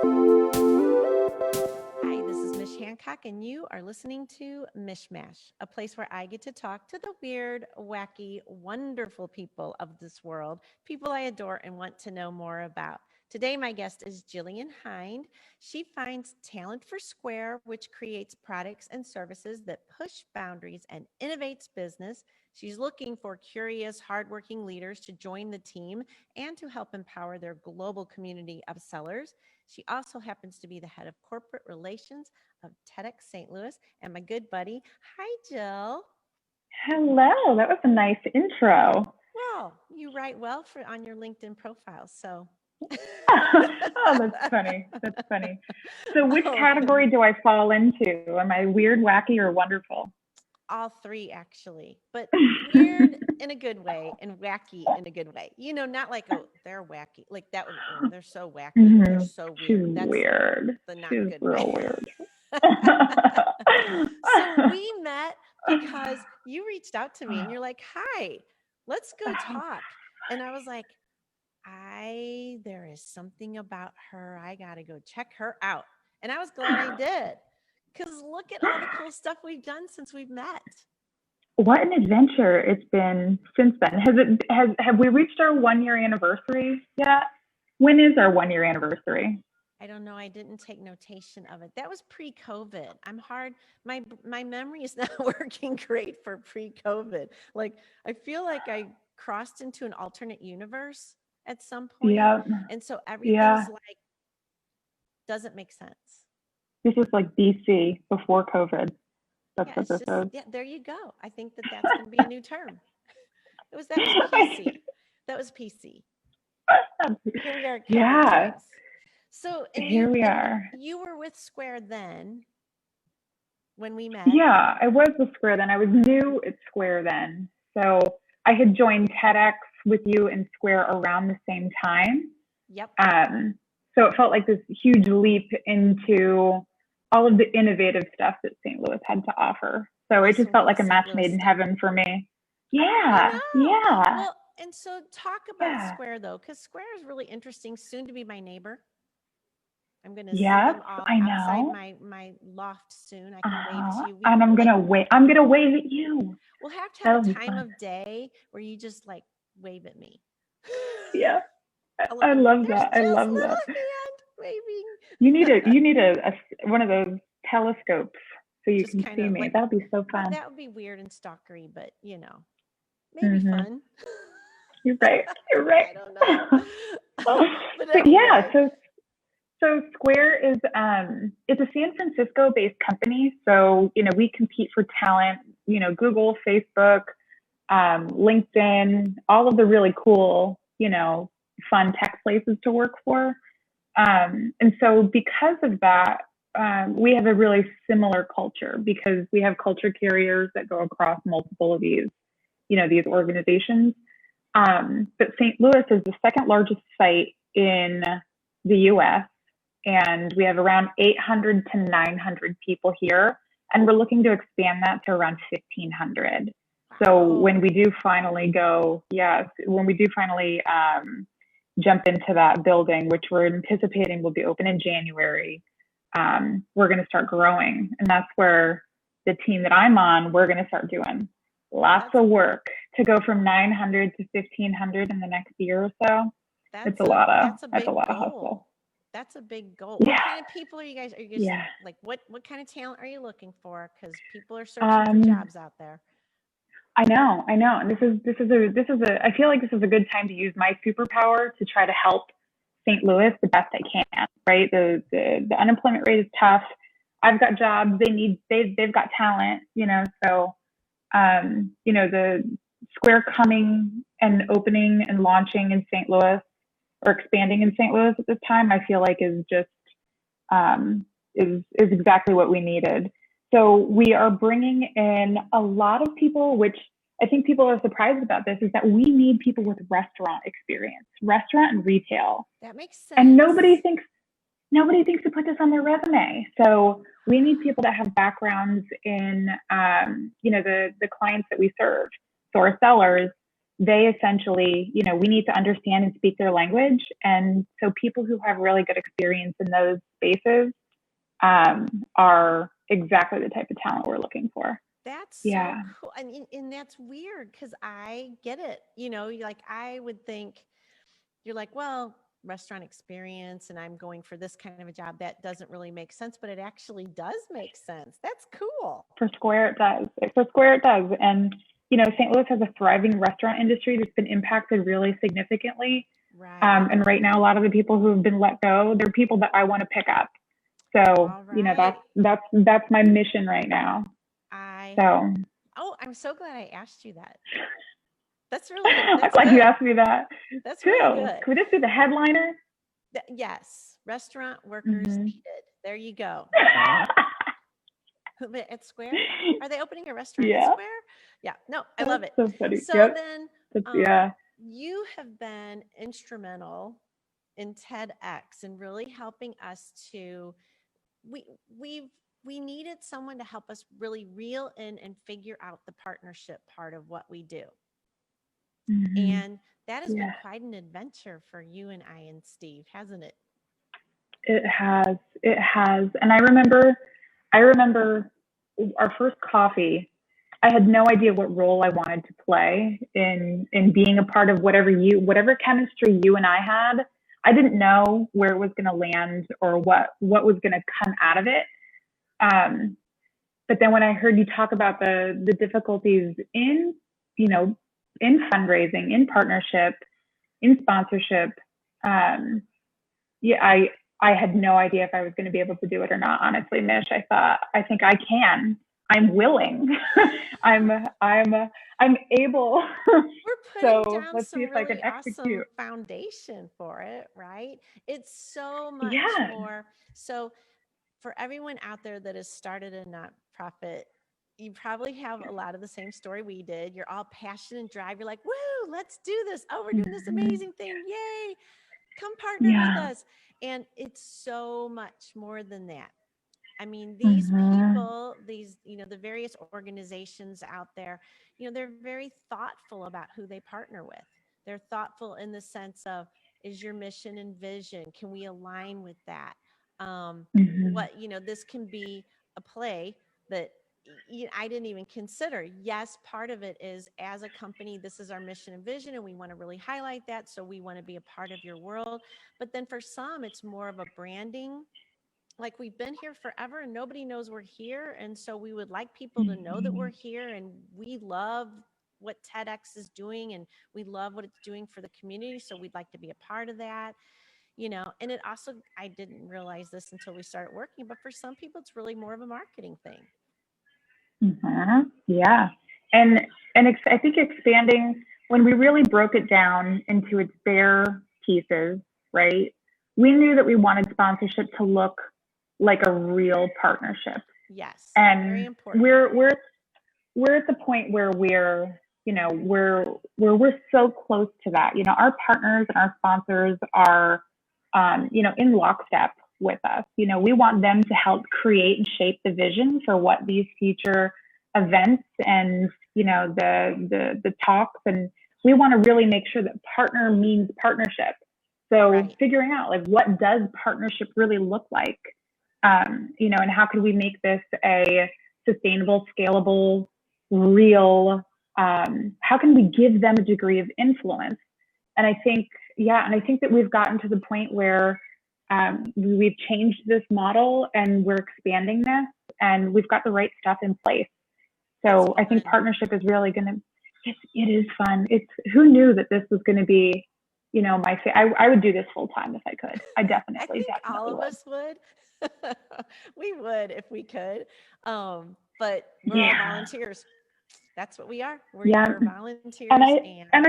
Hi, this is Mish Hancock, and you are listening to MichMash, a place where I get to talk to the weird, wacky, wonderful people of this world, people I adore and want to know more about. Today, my guest is Jillian Hind. She finds talent for Square, which creates products and services that push boundaries and innovates business. She's looking for curious, hardworking leaders to join the team and to help empower their global community of sellers. She also happens to be the head of corporate relations of TecxStLouis and my good buddy. Hi, Jill. Hello, that was a nice intro. Well, you write well for on your LinkedIn profile, so. Oh, that's funny. That's funny. So, which Oh, category do I fall into? Am I weird, wacky, or wonderful? all three actually, but weird in a good way and wacky in a good way. Not like, oh, they're wacky. Like that would, oh, they're so wacky. They're so She's weird. That's weird. the not She's good way. real weird. So we met because you reached out to me and you're like, "Hi, let's go talk." And I was like, there is something about her. I got to go check her out." And I was glad I did. Cuz look at all the cool stuff we've done since we've met. What an adventure it's been since then. Have we reached our 1 year anniversary yet? When is our 1 year anniversary? I don't know. I didn't take notation of it. That was pre-COVID. I'm hard. My memory is not working great for pre-COVID. Like I feel like I crossed into an alternate universe at some point, Yeah, and so everything's yeah. like doesn't make sense. This is like BC before COVID. That's Yeah, what it's this just is. yeah. There you go. I think that's going to be a new term. That was PC. That was PC. Here we are, COVID Yeah, times. So and here you we and are. you were with Square then when we met. Yeah, I was with Square then. I was new at Square then. So I had joined TEDx with you and Square around the same time. Yep. Um, so it felt like this huge leap into all of the innovative stuff that St. Louis had to offer. So it just Also felt real like a St. match Louis made in stuff. heaven for me. I Yeah, know. yeah, Well, and so talk about yeah. Square though, because Square is really interesting. Soon to be my neighbor. I'm going to see Yes, them all I outside know. my loft soon. I can wave Uh-huh. to you. We And I'm like gonna wait. I'm gonna wave at you. we'll have a That'll be time fun. of day where you just like wave at me. Yeah, I'll look I over. love There's that. I Jill's love that. little hand waving. You need one of those telescopes so you Just can kind see of me. like, That'll be so well, fun. that would be weird and stalkery, but maybe Mhm. fun. You're right. You're right. I don't know. But But yeah, anyway, so Square is it's a San Francisco based company. So, we compete for talent, Google, Facebook, LinkedIn, all of the really cool, fun tech places to work for. And so because of that, we have a really similar culture because we have culture carriers that go across multiple of these organizations. But St. Louis is the second largest site in the US, and we have around 800 to 900 people here. And we're looking to expand that to around 1,500. So when wow. we do finally go, yes, when we do finally jump into that building, which we're anticipating will be open in January, we're going to start growing. And that's where the team that I'm on, we're going to start doing lots That's of work to go from 900 to 1,500 in the next year or so. It's that's a a lot of that's a that's a big lot of hustle. goal. That's a big goal. What Yeah, kind of people are you just yeah. like what kind of talent are you looking for? Because people are searching for Um, jobs out there. I know, and this is a. I feel like this is a good time to use my superpower to try to help St. Louis the best I can. Right, the unemployment rate is tough. I've got jobs. They've got talent. So the Square coming and opening and launching in St. Louis or expanding in St. Louis at this time, I feel like is just is exactly what we needed. So we are bringing in a lot of people, which I think people are surprised about this, is that we need people with restaurant experience, restaurant and retail, That makes and sense. nobody thinks to put this on their resume. So we need people that have backgrounds in the clients that we serve. So our sellers, they essentially, we need to understand and speak their language. And so people who have really good experience in those spaces are exactly the type of talent we're looking for. That's so Yeah. cool. And that's weird because I get it. Like I would think you're like, well, restaurant experience and I'm going for this kind of a job. That doesn't really make sense, but it actually does make sense. That's cool. For Square, it does. For Square, it does. And, St. Louis has a thriving restaurant industry that's been impacted really significantly. Right. And right now, a lot of the people who have been let go, they're people that I want to pick up. So, All right. that's my mission right now. I So Oh, I'm so glad I asked you that. I'm That's glad you good. asked me that That's really too. good. Could this be the headliner? Yes, restaurant workers Mm-hmm. needed. There you go. But at Square, are they opening a restaurant at Yeah, Square? Yeah, no, I love that's it. so funny. So Yep. then, um, Yeah. you have been instrumental in TEDx and really helping us to we we've we needed someone to help us really reel in and figure out the partnership part of what we do. Mm-hmm. And that has been Yeah, quite an adventure for you and I and Steve, hasn't it? it has. It has. And I remember our first coffee. I had no idea what role I wanted to play in being a part of whatever chemistry you and I had. I didn't know where it was going to land or what was going to come out of it. Um, but then when I heard you talk about the difficulties you know, in fundraising, in partnership, in sponsorship, um, yeah, I had no idea if I was going to be able to do it or not. Honestly, Mish, I think I can. I'm willing. I'm I'm able. We're putting So down let's see some if I can really awesome execute. foundation for it, right? It's so much Yeah. more. So, for everyone out there that has started a nonprofit, you probably have a lot of the same story we did. You're all passionate and drive. You're like, woo, let's do this. Oh, we're doing this Mm-hmm. amazing thing. Yay. Come partner with Yeah. us. And it's so much more than that. I mean, these Mm-hmm. people, the various organizations out there, they're very thoughtful about who they partner with. They're thoughtful in the sense of, is your mission and vision? Can we align with that? Mm-hmm. This can be a play that I didn't even consider. Yes, part of it is as a company, this is our mission and vision, and we want to really highlight that. So we want to be a part of your world. But then for some, it's more of a branding, like we've been here forever and nobody knows we're here. And so we would like people to know that we're here and we love what TEDx is doing and we love what it's doing for the community. So we'd like to be a part of that, and it also, I didn't realize this until we started working, but for some people, it's really more of a marketing thing. Mm-hmm. Yeah. And I think expanding when we really broke it down into its bare pieces, right? We knew that we wanted sponsorship to look like a real partnership. Yes, very And important. we're at the point where we're so close to that. Our partners and our sponsors are in lockstep with us. We want them to help create and shape the vision for what these future events and the talks, and we want to really make sure that partner means partnership. So Right. figuring out like what does partnership really look like, and how can we make this a sustainable, scalable, real, how can we give them a degree of influence? And I think, that we've gotten to the point where we've changed this model and we're expanding this and we've got the right stuff in place. It's So I think fun. partnership is really going to, it is fun. Who knew that this was going to be, I would do this full time if I could. I I definitely, think all definitely of would. us would. We would if we could. But we're all Yeah. volunteers. That's what we are. Yeah. We're And volunteers, I and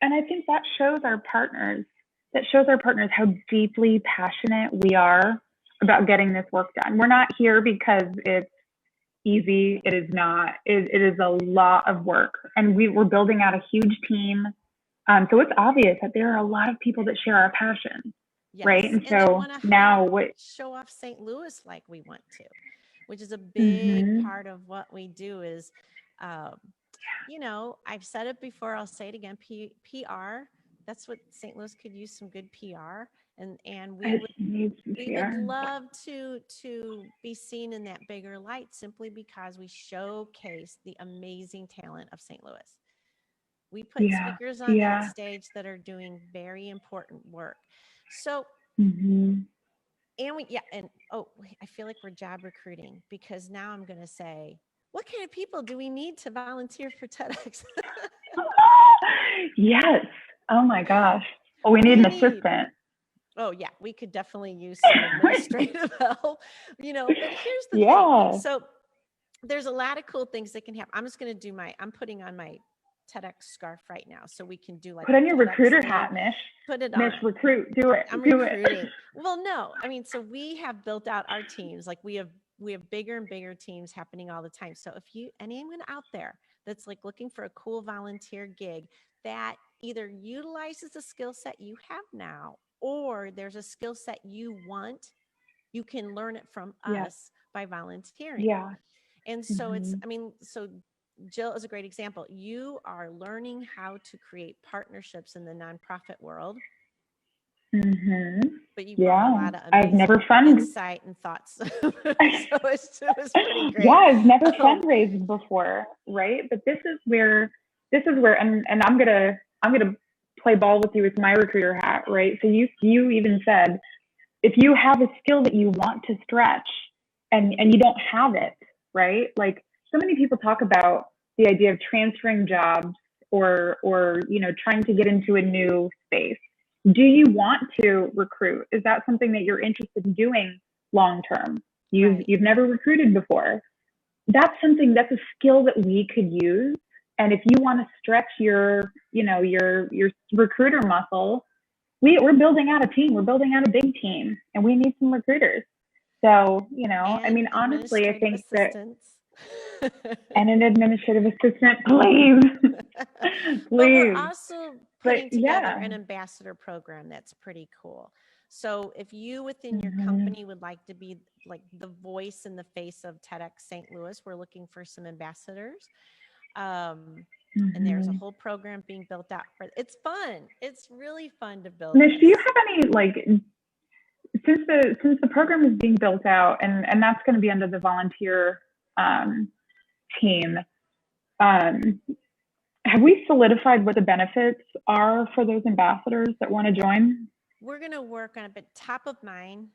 and I think that shows our partners. That shows our partners how deeply passionate we are about getting this work done. We're not here because it's easy. It is not. It is a lot of work, and we're building out a huge team. So it's obvious that there are a lot of people that share our passion, right? yes, And and that so want to help now what? show off St. Louis like we want to, which is a big Mm-hmm. part of what we do is, um, you know, I've said it before, I'll say it again, PR, that's what St. Louis could use, some good PR. And It needs to we be would our, love to be seen in that bigger light simply because we showcase the amazing talent of St. Louis. We put yeah, speakers on that yeah. stage that are doing very important work. So, Mm-hmm. and we, yeah, and oh, I feel like we're job recruiting because now I'm going to say, what kind of people do we need to volunteer for TEDx? Yes. Oh my gosh. Well, we need We an need, assistant. oh yeah, we could definitely use some administrative help, you know, but here's the thing. Yeah. So there's a lot of cool things that can happen. I'm just going to do I'm putting on my TEDx scarf right now so we can do like Put a on your TEDx recruiter thing. hat, Mish. Put it Mish, on. recruit. Do it. I'm Do it. recruiting. Well, no, I mean, so we have built out our teams. Like we have bigger and bigger teams happening all the time. So if you anyone out there that's like looking for a cool volunteer gig that either utilizes the skill set you have now or there's a skill set you want, you can learn it from Yeah. us by volunteering. Yeah. And so Mm-hmm. I mean, so Jill is a great example. You are learning how to create partnerships in the nonprofit world, Mm-hmm. but you brought a Yeah. lot of I've never amazing fund. insight and thoughts. So it was pretty Yeah, great. I've never Um, fundraised before, right? But this is where and I'm gonna play ball with you with my recruiter hat, right? So you even said if you have a skill that you want to stretch and you don't have it, right? Like so many people talk about the idea of transferring jobs or trying to get into a new space. Do you want to recruit? Is that something that you're interested in doing long term? right. You've never recruited before. That's a skill that we could use. And if you want to stretch your recruiter muscle, we're building out a team. We're building out a big team, and we need some recruiters. So, I And mean, honestly, I administrative think that, assistance. and an administrative assistant, please, But we're please. also But putting together yeah, an ambassador program that's pretty cool. So if you within your mm-hmm. company would like to be like the voice and the face of TEDx St. Louis, we're looking for some ambassadors. Um, and there's a Mm-hmm. whole program being built out for it's fun. It's really fun to build Mish, do you this. have any like since the program is being built out and that's going to be under the volunteer um, team? Um, have we solidified what the benefits are for those ambassadors that want to join? We're going to work on it, but top of mind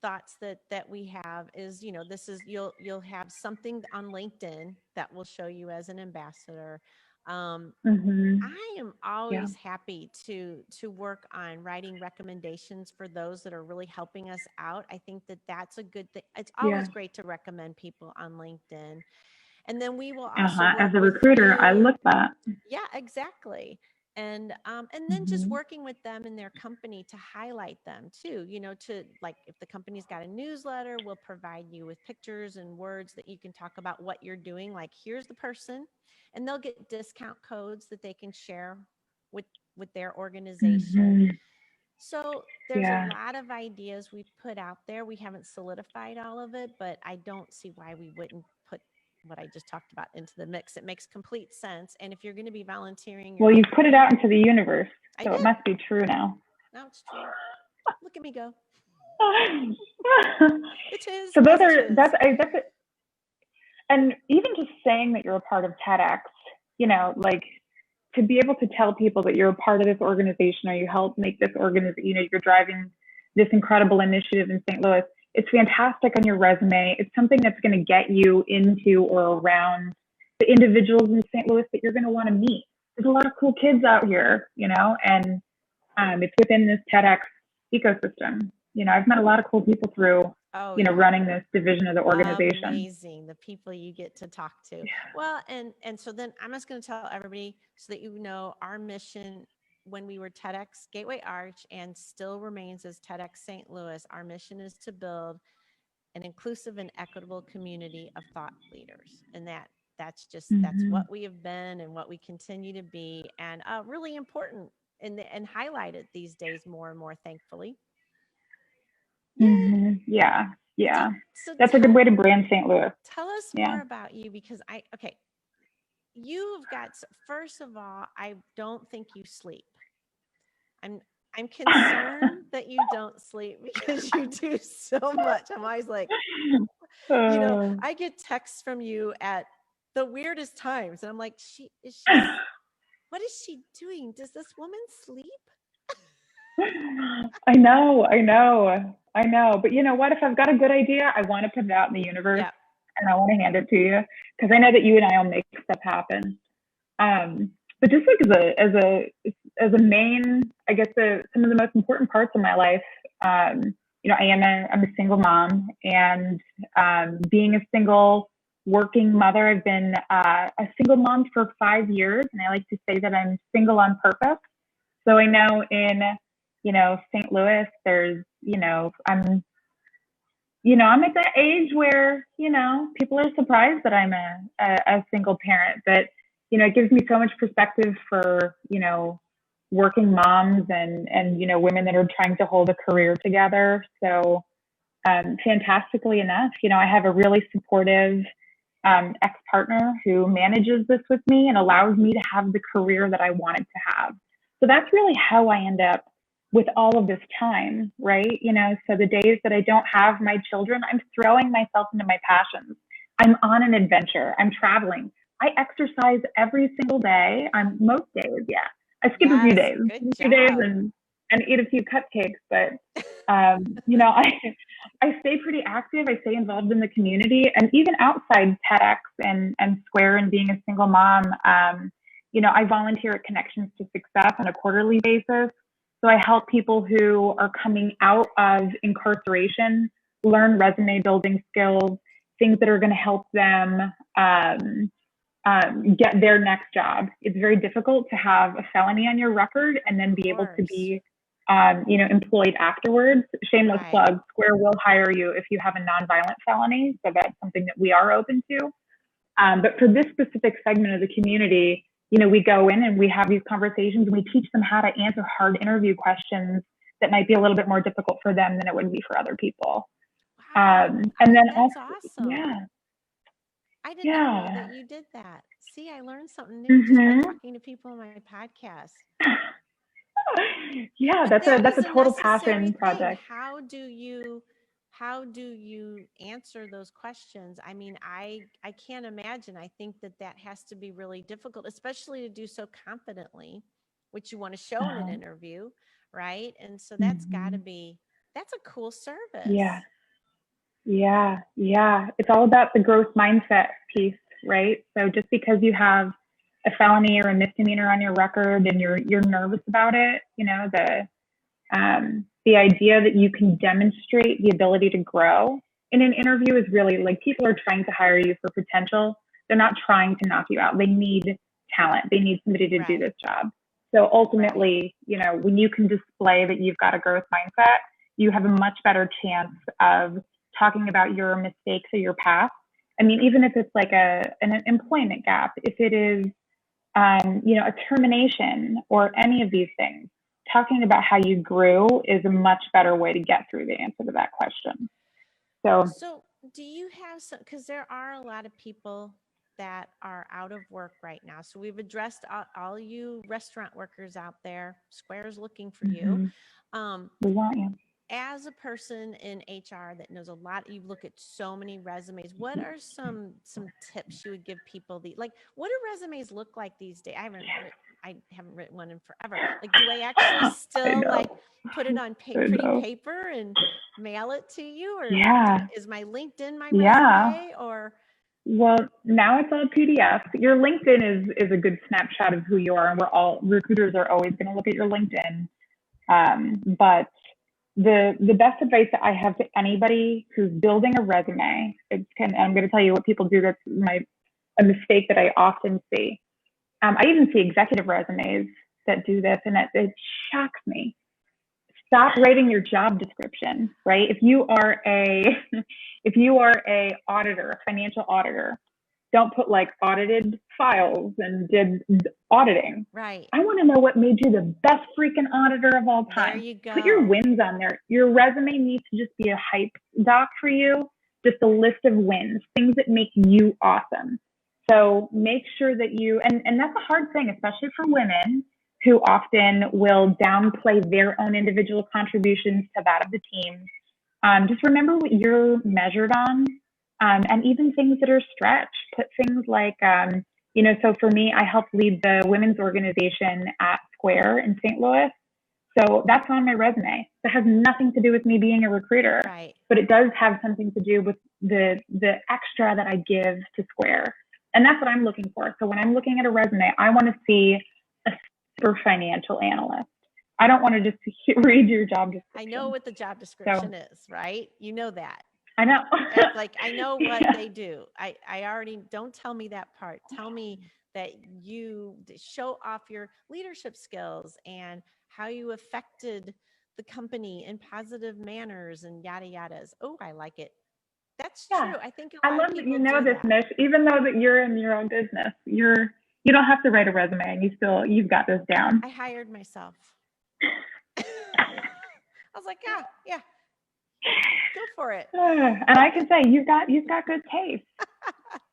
thoughts that we have is, you know, this is you'll have something on LinkedIn that will show you as an ambassador. Um, Mm-hmm. I am Yeah. always happy to work on writing recommendations for those that are really helping us out. I think that that's a good thing. It's Yeah. always great to recommend people on LinkedIn. And then we will also Uh-huh. As work a with recruiter, I you. look that. Yeah, exactly. And then just Mm-hmm. working with them in their company to highlight them too, you know, to like if the company's got a newsletter, we'll provide you with pictures and words that you can talk about what you're doing. Like here's the person, and they'll get discount codes that they can share with with their organization. Mm-hmm. So there's a Yeah. lot of ideas we've put out there. We haven't solidified all of it, but I don't see why we wouldn't put what I just talked about into the mix. It makes complete sense. And if you're going to be volunteering your Well, you've put it company, out into the universe, I so it did. must be true now. Now it's true. Look at me go. It is So those as it are is. and even just saying that you're a part of TEDx, like to be able to tell people that you're a part of this organization or you help make this organization, you're driving this incredible initiative in St. Louis. It's fantastic on your resume. It's something that's going to get you into or around the individuals in St. Louis that you're going to want to meet. There's a lot of cool kids out here, and it's within this TEDx ecosystem. I've met a lot of cool people through, Oh yeah. running this division of the organization. Amazing, the people you get to talk to. Well, and so then I'm just going to tell everybody so that you know our mission when we were TEDx Gateway Arch and still remains as TEDx St. Louis. Our mission is to build an inclusive and equitable community of thought leaders, and that's Mm-hmm. what we have been and what we continue to be, and really important and highlighted these days more and more, thankfully. Yeah. Mm-hmm. Yeah. So Yeah. so That's a good way to brand St. Louis. tell us Yeah. more about you because I okay. you've got, first of all, I don't think you sleep. I'm I'm concerned that you don't sleep because you do so much. I'm always like, Uh, I get texts from you at the weirdest times, and I'm like, she what is she doing? Does this woman sleep? I know, I know, I know. But you know what? If I've got a good idea, I want to put it out in the universe Yeah, and I want to hand it to you because I know that you and I will make stuff happen. But just like as a main, I guess some of the most important parts of my life, I'm a single mom, and being a single working mother, I've been a single mom for 5 years, and I like to say that I'm single on purpose. So I know in St. Louis, there's I'm at that age where, people are surprised that I'm a single parent, but, it gives me so much perspective for, working moms and, women that are trying to hold a career together. So, fantastically enough, I have a really supportive ex-partner who manages this with me and allows me to have the career that I wanted to have. So that's really how I end up with all of this time, right? So the days that I don't have my children, I'm throwing myself into my passions. I'm on an adventure. I'm traveling. I exercise every single day. On most days, yeah. I skip a few yes, days, good a few days, job. and eat a few cupcakes. But I stay pretty active. I stay involved in the community, and even outside TEDx and Square and being a single mom. I volunteer at Connections to Success on a quarterly basis. So I help people who are coming out of incarceration learn resume building skills, things that are going to help them get their next job. It's very difficult to have a felony on your record and then be able to be, employed afterwards. Shameless Right. plug, Square will hire you if you have a nonviolent felony. So that's something that we are open to. But for this specific segment of the community, we go in and we have these conversations and we teach them how to answer hard interview questions that might be a little bit more difficult for them than it would be for other people. Wow. And then That's also, awesome. yeah, I did not know that yeah. you did that. See, I learned something new just by Mm-hmm. talking to people on my podcast. Yeah, But that that's was a a total necessary passion thing. project. How do you answer those questions? I mean, I can't imagine. I think that has to be really difficult, especially to do so confidently, which you want to show in an Uh, interview, right? And so mm-hmm. that's a cool Yeah, service. yeah, yeah. It's all about the growth mindset piece, right? So just because you have a felony or a misdemeanor on your record and you're nervous about it, the idea that you can demonstrate the ability to grow in an interview is really like people are trying to hire you for potential. They're not trying to knock you out. They need talent. They need somebody to do Right, this job. So right. ultimately, when you can display that you've got a growth mindset, you have a much better chance of talking about your mistakes or your past. I mean, even if it's like an employment gap, if it is a termination or any of these things, talking about how you grew is a much better way to get through the answer to that question. So, So, do you have some, because there are a lot of people that are out of work right now. So, we've addressed all you restaurant workers out there. Square's looking for you. mm-hmm, Um, we want you. as a person in HR that knows a lot, you look at so many resumes. What are some tips you would give people? Like, what do resumes look like these days? I haven't written one in forever. Like, do I actually I still know. like put it on I pretty know. paper and mail it to you, or Yeah. is my LinkedIn my Yeah. resume? Or Well, now it's all PDF. Your LinkedIn is a good snapshot of who you are, and recruiters are always going to look at your LinkedIn. But the best advice that I have to anybody who's building a resume, I'm going to tell you what people do. That's a mistake that I often see. I even see executive resumes that do this, and it shocks me. Stop writing your job description, right? If you are a if you are a auditor, a financial auditor, don't put like audited files and did auditing. right I want to know what made you the best freaking auditor of all there time. you Put your go. wins on there. Your resume needs to just be a hype doc for you, just a list of wins, things that make you awesome. So make sure that you, and that's a hard thing, especially for women who often will downplay their own individual contributions to that of the team. Just remember what you're measured on, and even things that are stretched. Put things like, so for me, I help lead the women's organization at Square in St. Louis. So that's on my resume. That has nothing to do with me being a recruiter, Right. but it does have something to do with the extra that I give to Square. And that's what I'm looking for. So when I'm looking at a resume, I want to see a super financial analyst. I don't want to just read your job description. I know what the job description is, right? You know that. I know. It's like, I know what Yeah. they do. I already, don't tell me that part. Tell me that you show off your leadership skills and how you affected the company in positive manners and yada yadas. Oh, I like it. That's Yeah. true. I think a I lot love of that people you know do this, that. Mich. Even though that you're in your own business, you don't have to write a resume, and you've got this down. I hired myself. I was like, yeah, go for it. And I can say you've got good taste.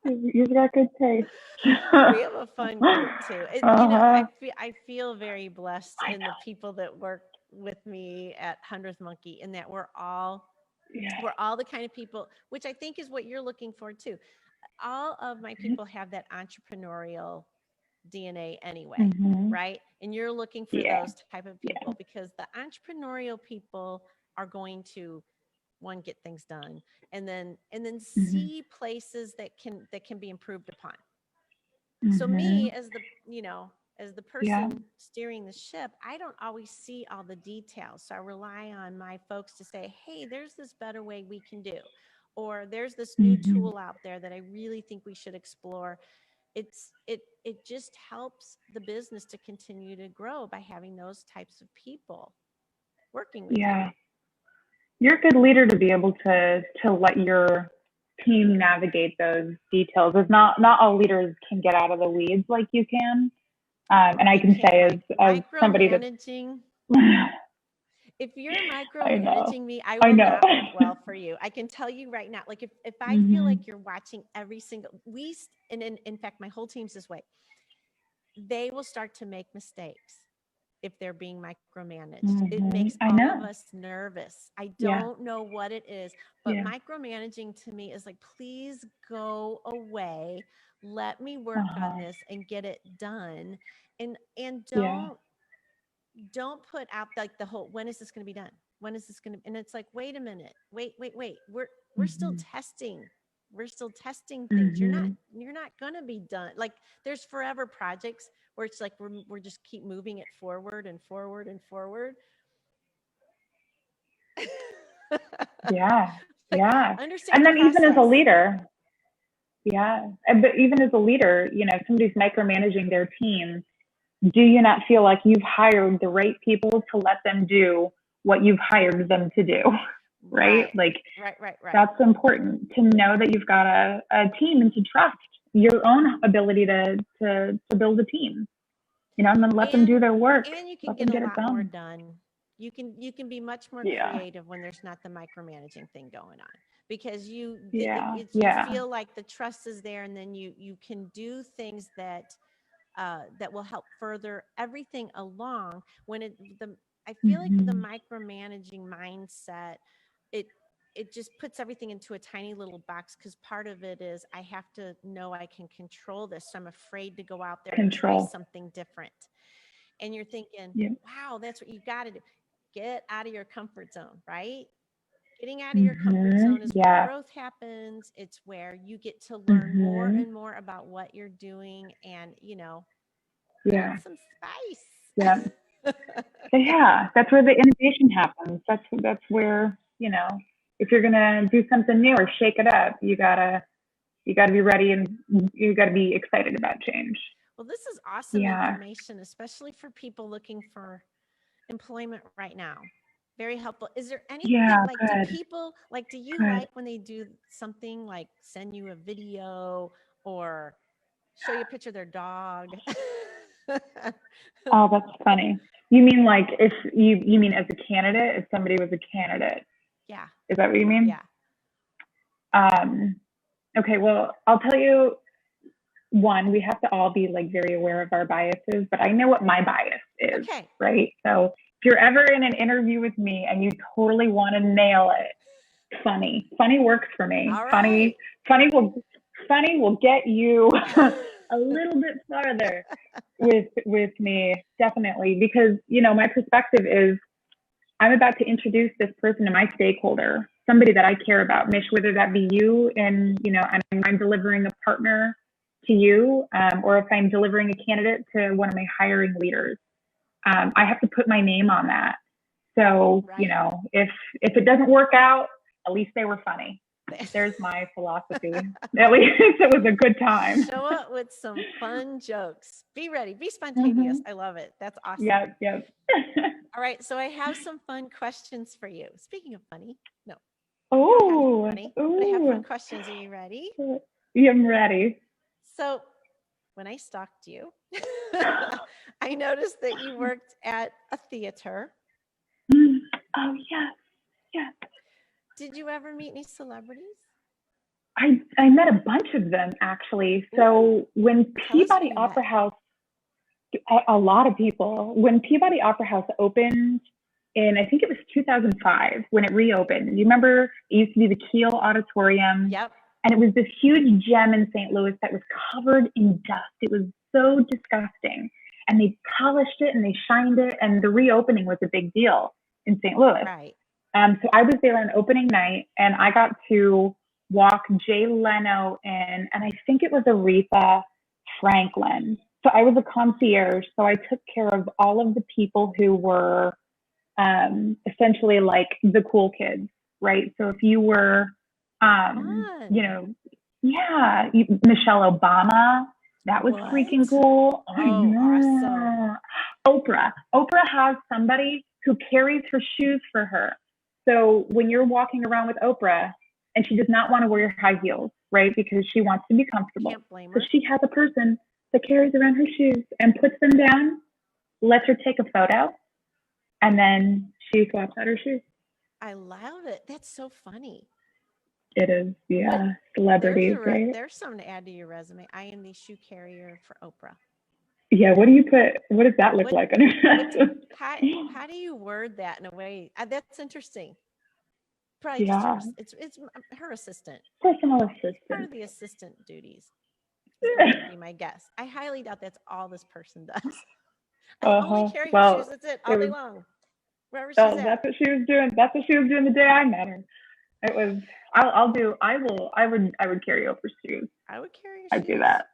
You've got good taste. We have a fun group too. I feel very blessed in the people that work with me at 100th Monkey, in that we're all the kind of people, which I think is what you're looking for too. All of my people have that entrepreneurial DNA anyway, right? And you're looking for those type of people because the entrepreneurial people are going to, one, get things done, and then see places that can be improved upon. So me, as the person steering the ship, I don't always see all the details. So I rely on my folks to say, hey, there's this better way we can do, or there's this new tool out there that I really think we should explore. It just helps the business to continue to grow by having those types of people working with you. You're a good leader to be able to let your team navigate those details. As not all leaders can get out of the weeds like you can. And I can say as somebody that's if you're micromanaging me, I I will know. not work well for you. I can tell you right now. Like if I feel like you're watching every single, and in fact, my whole team's this way. They will start to make mistakes if they're being micromanaged. It makes all of us nervous. I don't know what it is, but micromanaging to me is like, please go away. Let me work on this and get it done. And don't put out like the whole, when is this going to be done? When is this going to, and it's like, wait a minute, wait. We're still testing. We're still testing things. You're not going to be done. Like there's forever projects where it's like, we're just keep moving it forward and forward and forward. Understand And then the even as a process. leader, but even as a leader, somebody's micromanaging their team. Do you not feel like you've hired the right people to let them do what you've hired them to do? Right? Like, right. That's important to know that you've got a team and to trust your own ability to build a team, and then let them do their work. And you can get a lot more done. You can be much more creative when there's not the micromanaging thing going on, because you feel like the trust is there, and then you can do things that will help further everything along. I feel like the micromanaging mindset, it just puts everything into a tiny little box, because part of it is I have to know I can control this. So I'm afraid to go out there and try something different. And you're thinking, wow, that's what you got to do. Get out of your comfort zone, right? Getting out of your comfort zone is where growth happens. It's where you get to learn more and more about what you're doing, and add some spice. That's where the innovation happens. That's where, if you're gonna do something new or shake it up, you gotta be ready, and you gotta be excited about change. Well, this is awesome information, especially for people looking for employment right now. Very helpful. Is there anything do you like when they do something like send you a video or show you a picture of their dog? Oh, that's funny. You mean like if you mean as a candidate, if somebody was a candidate? Yeah. Is that what you mean? Yeah. Okay, well, I'll tell you, one, we have to all be like very aware of our biases, but I know what my bias is, Okay. right? So if you're ever in an interview with me and you totally want to nail it, funny works for me. All right. Funny will get you a little bit farther with me, definitely, because, you know, my perspective is I'm about to introduce this person to my stakeholder, somebody that I care about, Mich, whether that be you and, you know, I'm delivering a partner to you, or if I'm delivering a candidate to one of my hiring leaders. I have to put my name on that. So, Right. you know, if it doesn't work out, at least they were funny. There's my philosophy. At least it was a good time. Show up with some fun jokes. Be ready. Be spontaneous. I love it. That's awesome. Yep. All right. So I have some fun questions for you. Speaking of funny, no. Oh, Funny, but I have fun questions. Are you ready? Yeah, I'm ready. So when I stalked you, I noticed that you worked at a theater. Oh, yes. Did you ever meet any celebrities? I met a bunch of them, actually. So when Peabody Opera House, a lot of people, when Peabody Opera House opened in, I think it was 2005, when it reopened, you remember it used to be the Keel Auditorium? Yep. And it was this huge gem in St. Louis that was covered in dust. It was so disgusting. And they polished it and they shined it. And the reopening was a big deal in St. Louis. Right. So I was there on opening night and I got to walk Jay Leno in, and I think it was Aretha Franklin. So I was a concierge. So I took care of all of the people who were essentially like the cool kids, right? So if you were, you know, Michelle Obama, that was freaking cool. Awesome. Oprah has somebody who carries her shoes for her. So when you're walking around with Oprah and she does not want to wear high heels, right? Because she wants to be comfortable. Can't blame her. So she has a person that carries around her shoes and puts them down, lets her take a photo, and then she swaps out her shoes. I love it. That's so funny. It is, yeah. Celebrities, right? There's something to add to your resume. I am the shoe carrier for Oprah. Yeah, what do you put? What does that look like? How do you word that in a way? That's interesting. Probably just it's her assistant. Personal assistant. Part of the assistant duties. That would be my guess. I highly doubt that's all this person does. I only carry her shoes. That's it, all day long. Wherever she's at. That's what she was doing. That's what she was doing the day I met her. It was. I would carry Oprah's shoes. I would carry your shoes. I'd do that.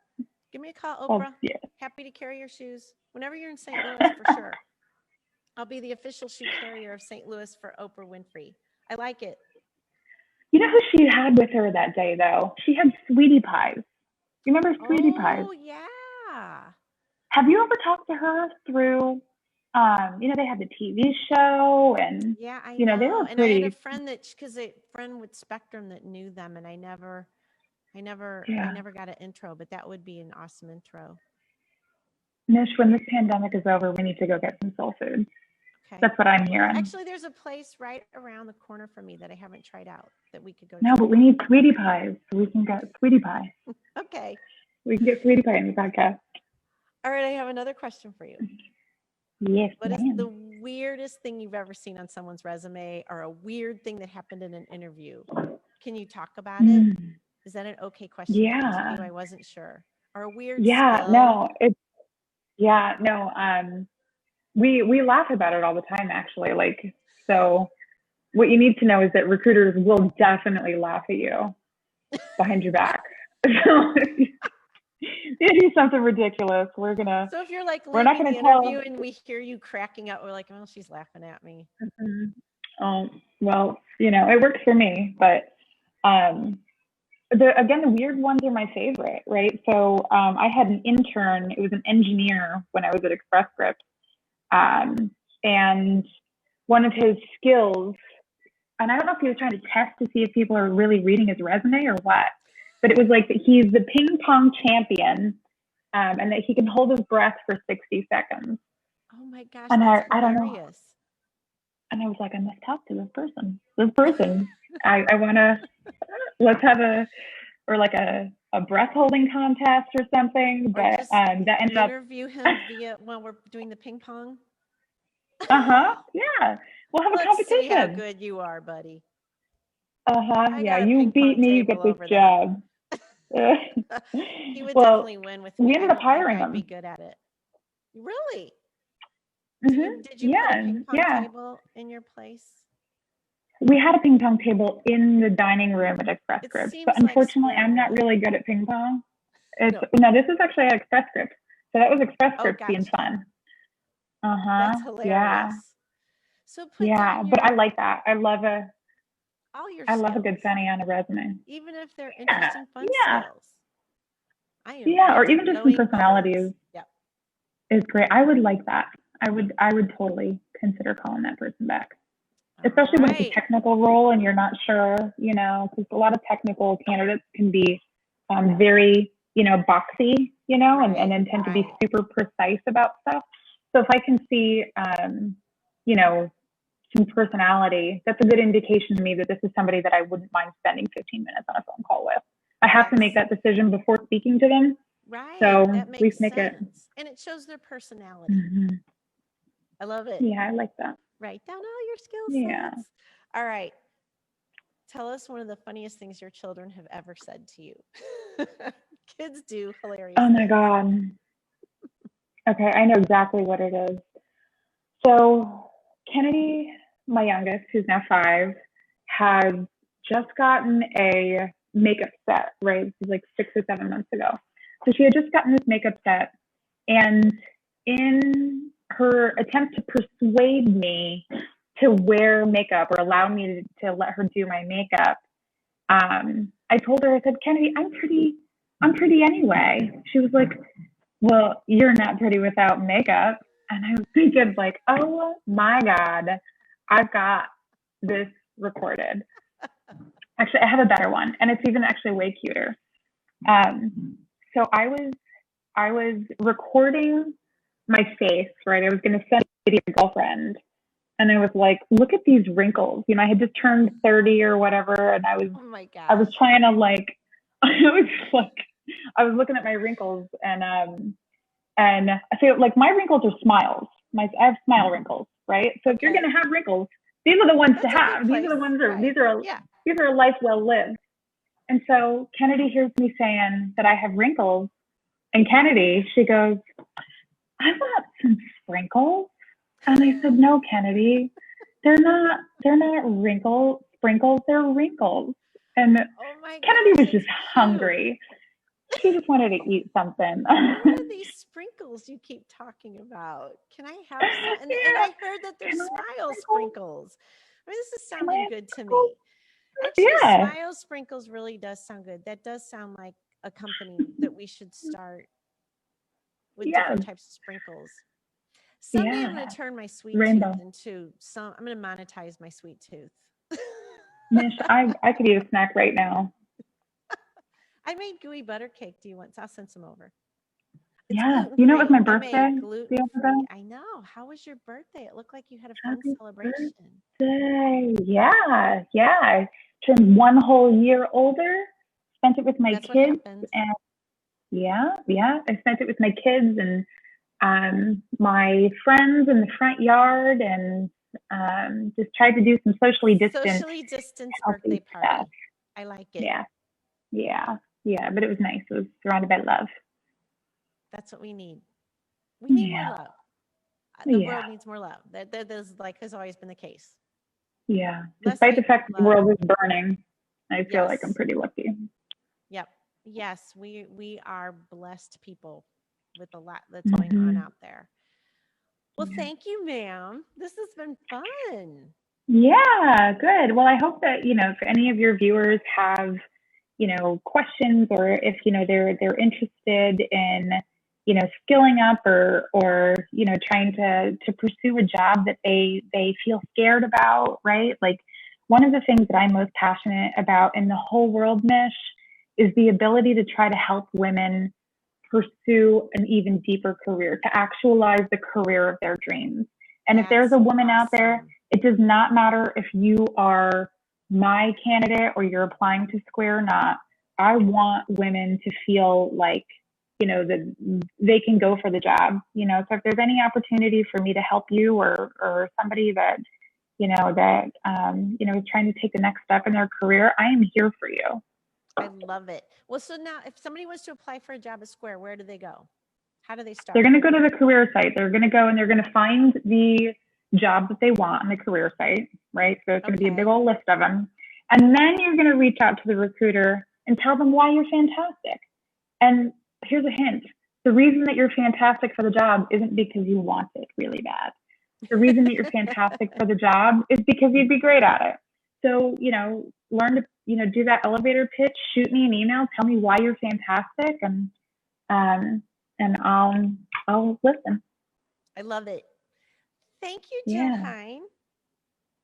Give me a call, Oprah. Yeah. Happy to carry your shoes whenever you're in St. Louis for sure. I'll be the official shoe carrier of St. Louis for Oprah Winfrey. I like it. You know who she had with her that day, though? She had Sweetie Pies. You remember Sweetie Pies? Oh, yeah. Have you ever talked to her through, you know, they had the TV show and, yeah, I you know, they were pretty. And I had a friend a friend with Spectrum that knew them, and I never got an intro, but that would be an awesome intro. Mish, when this pandemic is over, we need to go get some soul food. Okay. That's what I'm hearing. Actually, there's a place right around the corner from me that I haven't tried out that we could go to. No, but we need Sweetie Pies. So we can get Sweetie Pie. Okay. We can get Sweetie Pie in the podcast. All right, I have another question for you. Yes, What is the weirdest thing you've ever seen on someone's resume, or a weird thing that happened in an interview? Can you talk about it? Is that an okay question? Yeah. I wasn't sure. Or a weird skill? We laugh about it all the time, actually. Like, so what you need to know is that recruiters will definitely laugh at you behind your back. So if you do something ridiculous, we're gonna. So if you're like leaving the interview and we hear you cracking up, we're like, oh, she's laughing at me. Mm-hmm. Oh, well, you know, it works for me, but the weird ones are my favorite, right? So I had an intern. It was an engineer when I was at Express Scripts. And one of his skills, and I don't know if he was trying to test to see if people are really reading his resume or what, but it was like that he's the ping pong champion, and that he can hold his breath for 60 seconds. Oh my gosh, and that's I don't know. And I was like, I must talk to this person. I want to, let's have or like a breath holding contest or something. Or But just that ended up. interview him via when we're doing the ping pong. Yeah. We'll have a Let's see how competition. good you are, buddy. I Yeah. got a You ping beat pong me, you get table this over there. job. He would Well, definitely win with we me. I ended up don't think hiring I'd be him. good at it. Really? Did you put a Yeah. ping pong Yeah. table in your place? We had a ping pong table in the dining room at Express It Scripts, but seems like unfortunately, square I'm not one. really good at ping pong. No. No, this is actually at Express Scripts. So that was Express Oh, Scripts being gotcha. fun. That's Yeah. hilarious. So put Yeah. down But I your like that. all your I love a skills, good funny on a resume. even if they're Yeah. interesting, fun Yeah. skills. I am Yeah. Or into even just some knowing personalities words. Yep. is great. I would like that. I would totally consider calling that person back. All Especially when it's a right. technical role and you're not sure, because a lot of technical candidates can be very, boxy, and then tend to be super precise about stuff. So if I can see, some personality, that's a good indication to me that this is somebody that I wouldn't mind spending 15 minutes on a phone call with. I have to make that decision before speaking to them. Right. So that at makes least make sense. it. And it shows their personality. I love it. Yeah, I like that. Write down all your skill Yeah. sets. All right. Tell us one of the funniest things your children have ever said to you. Kids do hilarious Oh my things. God. Okay, I know exactly what it is. So Kennedy, my youngest, who's now 5, has just gotten a makeup set, right? This is like 6 or 7 months ago. So she had just gotten this makeup set, and in her attempt to persuade me to wear makeup or allow me to let her do my makeup, I told her, I said, Kennedy, I'm pretty anyway. She was like, well, you're not pretty without makeup. And I was thinking, like, oh my God, I've got this recorded. Actually, I have a better one, and it's even actually way cuter. So I was recording my face, right? I was going to send it to my girlfriend, and I was like, look at these wrinkles. I had just turned 30 or whatever, and Oh my gosh. I was trying to I was looking at my wrinkles, and I feel like my wrinkles are smiles. I have smile wrinkles, right? So if you're going to have wrinkles, these are the ones to have. These are the ones that these are a life well lived. And so Kennedy hears me saying that I have wrinkles, and Kennedy, she goes, I want some sprinkles. And I said, no, Kennedy, they're not wrinkles, sprinkles, they're wrinkles. And Kennedy was just hungry. She just wanted to eat something. What are these sprinkles you keep talking about? Can I have some? And I heard that they're smile sprinkles. I mean, this is sounding good to me. Actually, smile sprinkles really does sound good. That does sound like a company that we should start with different types of sprinkles. Someday I'm going to turn my sweet tooth into I'm going to monetize my sweet tooth. Mish, I could eat a snack right now. I made gooey butter cake. Do you want? I'll send some over. It's gluten-free. It was my birthday. Gluten-free. I know. How was your birthday? It looked like you had a fun celebration. Birthday. Yeah. I turned 1 whole year older. Spent it with my kids, and I spent it with my kids and my friends in the front yard, and just tried to do some socially distanced birthday party. Stuff. I like it. Yeah. But it was nice. It was surrounded by love. That's what we need. We need more love. The world needs more love. That has always been the case. Yeah. Despite the fact that the world is burning, I feel like I'm pretty lucky. Yep. Yes, we are blessed people with a lot that's going on out there. Well, thank you, ma'am. This has been fun. Yeah, good. Well, I hope that, if any of your viewers have, questions, or if, they're interested in, skilling up or trying to pursue a job that they feel scared about, right? Like, one of the things that I'm most passionate about in the whole world, Mish, is the ability to try to help women pursue an even deeper career, to actualize the career of their dreams. And if there's a woman out there, it does not matter if you are my candidate or you're applying to Square or not. I want women to feel like, that they can go for the job, so if there's any opportunity for me to help you or somebody that, is trying to take the next step in their career, I am here for you. I love it. Well, so now if somebody wants to apply for a job at Square, where do they go? How do they start? They're going to go to the career site. They're going to go and they're going to find the job that they want on the career site, right? So it's going to be a big old list of them. And then you're going to reach out to the recruiter and tell them why you're fantastic. And here's a hint. The reason that you're fantastic for the job isn't because you want it really bad. The reason that you're fantastic for the job is because you'd be great at it. So, learn to, do that elevator pitch, shoot me an email, tell me why you're fantastic, and I'll listen. I love it. Thank you, Jill Hind.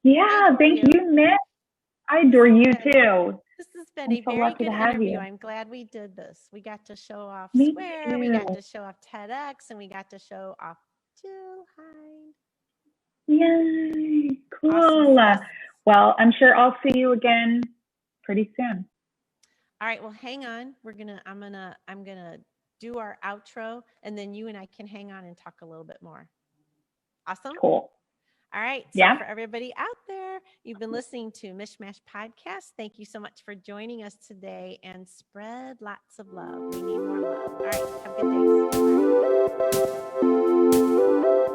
Yeah, thank you, Mitch. I adore you too. This has been a very good interview. I'm glad we did this. We got to show off Square, we got to show off TEDx, and we got to show off Jill Hind. Yay, cool. Awesome. Well, I'm sure I'll see you again pretty soon. All right, well, hang on. I'm gonna do our outro, and then you and I can hang on and talk a little bit more. Awesome. Cool. All right. So for everybody out there, you've been listening to MichMash Podcast. Thank you so much for joining us today, and spread lots of love. We need more love. All right. Have a good day. Bye.